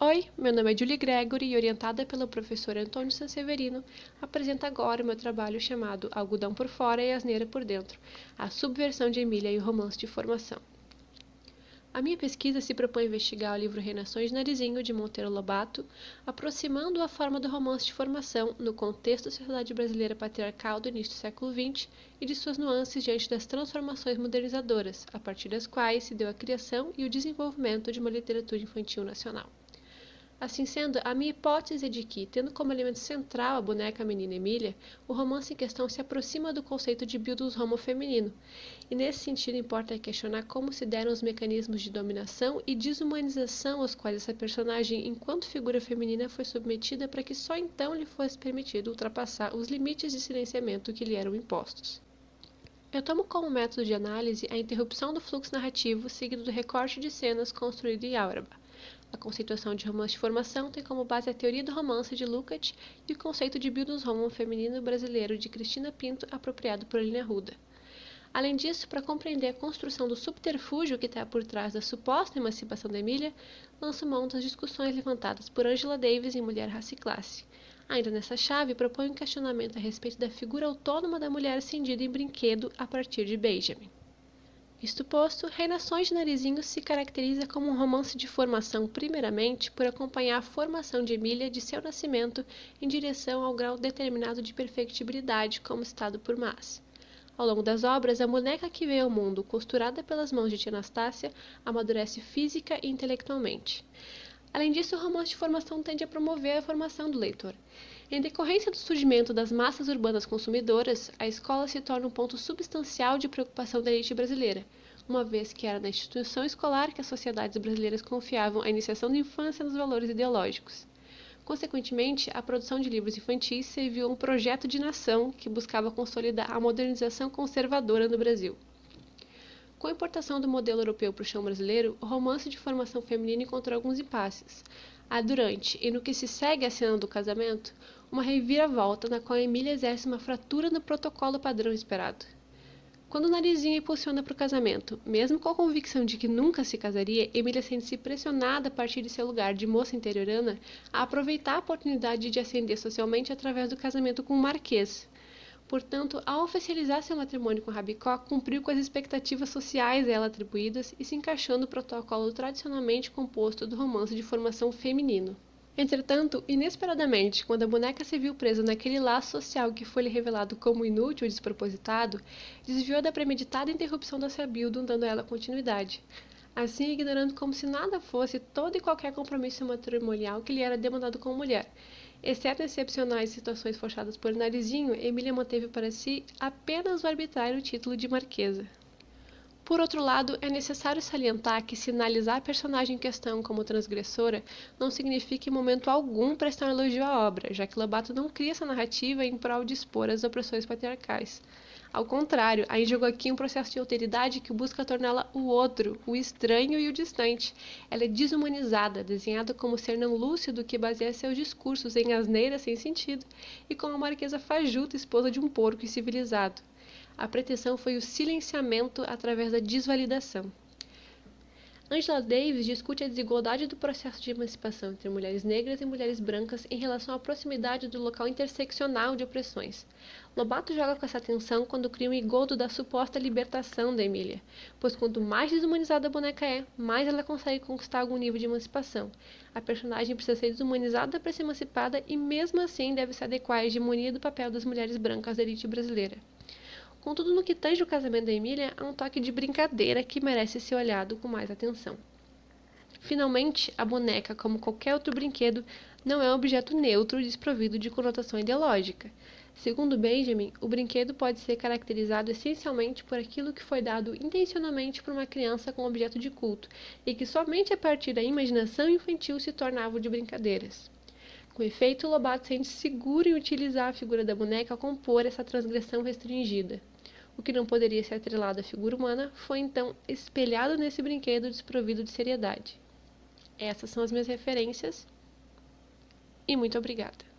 Oi, meu nome é Julie Gregory e, orientada pelo professor Antônio Sanseverino, apresento agora o meu trabalho chamado Algodão por Fora e Asneira por Dentro, a subversão de Emília e o romance de formação. A minha pesquisa se propõe a investigar o livro Reinações de Narizinho, de Monteiro Lobato, aproximando a forma do romance de formação no contexto da sociedade brasileira patriarcal do início do século XX e de suas nuances diante das transformações modernizadoras, a partir das quais se deu a criação e o desenvolvimento de uma literatura infantil nacional. Assim sendo, a minha hipótese é de que, tendo como elemento central a boneca menina Emília, o romance em questão se aproxima do conceito de Bildungsroman feminino, e nesse sentido importa questionar como se deram os mecanismos de dominação e desumanização aos quais essa personagem, enquanto figura feminina, foi submetida para que só então lhe fosse permitido ultrapassar os limites de silenciamento que lhe eram impostos. Eu tomo como método de análise a interrupção do fluxo narrativo seguido do recorte de cenas construído em Auerbach. A conceituação de romance de formação tem como base a teoria do romance de Lukács e o conceito de Bildungsroman feminino brasileiro de Cristina Pinto, apropriado por Aline Arruda. Além disso, para compreender a construção do subterfúgio que está por trás da suposta emancipação da Emília, lanço mão das discussões levantadas por Angela Davis em Mulher, Raça e Classe. Ainda nessa chave, propõe um questionamento a respeito da figura autônoma da mulher acendida em Brinquedo a partir de Benjamin. Isto posto, Reinações de Narizinho se caracteriza como um romance de formação primeiramente por acompanhar a formação de Emília de seu nascimento em direção ao grau determinado de perfectibilidade como citado por Mas. Ao longo das obras, a boneca que veio ao mundo, costurada pelas mãos de tia Anastácia, amadurece física e intelectualmente. Além disso, o romance de formação tende a promover a formação do leitor. Em decorrência do surgimento das massas urbanas consumidoras, a escola se torna um ponto substancial de preocupação da elite brasileira, uma vez que era na instituição escolar que as sociedades brasileiras confiavam a iniciação da infância nos valores ideológicos. Consequentemente, a produção de livros infantis serviu a um projeto de nação que buscava consolidar a modernização conservadora no Brasil. Com a importação do modelo europeu para o chão brasileiro, o romance de formação feminina encontrou alguns impasses. Há durante e no que se segue à cena do casamento, uma reviravolta na qual Emília exerce uma fratura no protocolo padrão esperado. Quando o Narizinho impulsiona para o casamento, mesmo com a convicção de que nunca se casaria, Emília sente-se pressionada a partir de seu lugar de moça interiorana a aproveitar a oportunidade de ascender socialmente através do casamento com um marquês. Portanto, ao oficializar seu matrimônio com Rabicó, cumpriu com as expectativas sociais a ela atribuídas e se encaixou no protocolo tradicionalmente composto do romance de formação feminino. Entretanto, inesperadamente, quando a boneca se viu presa naquele laço social que foi lhe revelado como inútil e despropositado, desviou da premeditada interrupção da Bildung, dando a ela continuidade. Assim, ignorando como se nada fosse todo e qualquer compromisso matrimonial que lhe era demandado como mulher. Exceto excepcionais situações forçadas por Narizinho, Emília manteve para si apenas o arbitrário título de marquesa. Por outro lado, é necessário salientar que sinalizar a personagem em questão como transgressora não significa em momento algum prestar um elogio à obra, já que Lobato não cria essa narrativa em prol de expor as opressões patriarcais. Ao contrário, aí jogou aqui um processo de alteridade que busca torná-la o outro, o estranho e o distante. Ela é desumanizada, desenhada como ser não lúcido que baseia seus discursos em asneiras sem sentido, e como a marquesa fajuta, esposa de um porco civilizado. A pretensão foi o silenciamento através da desvalidação. Angela Davis discute a desigualdade do processo de emancipação entre mulheres negras e mulheres brancas em relação à proximidade do local interseccional de opressões. Lobato joga com essa tensão quando cria um engodo da suposta libertação da Emília, pois quanto mais desumanizada a boneca é, mais ela consegue conquistar algum nível de emancipação. A personagem precisa ser desumanizada para ser emancipada e mesmo assim deve se adequar à hegemonia do papel das mulheres brancas da elite brasileira. Contudo, no que tange o casamento da Emília, há um toque de brincadeira que merece ser olhado com mais atenção. Finalmente, a boneca, como qualquer outro brinquedo, não é um objeto neutro desprovido de conotação ideológica. Segundo Benjamin, o brinquedo pode ser caracterizado essencialmente por aquilo que foi dado intencionalmente por uma criança como objeto de culto, e que somente a partir da imaginação infantil se torna alvo de brincadeiras. Com efeito, Lobato sente-se seguro em utilizar a figura da boneca ao compor essa transgressão restringida. O que não poderia ser atrelado à figura humana foi então espelhado nesse brinquedo desprovido de seriedade. Essas são as minhas referências e muito obrigada.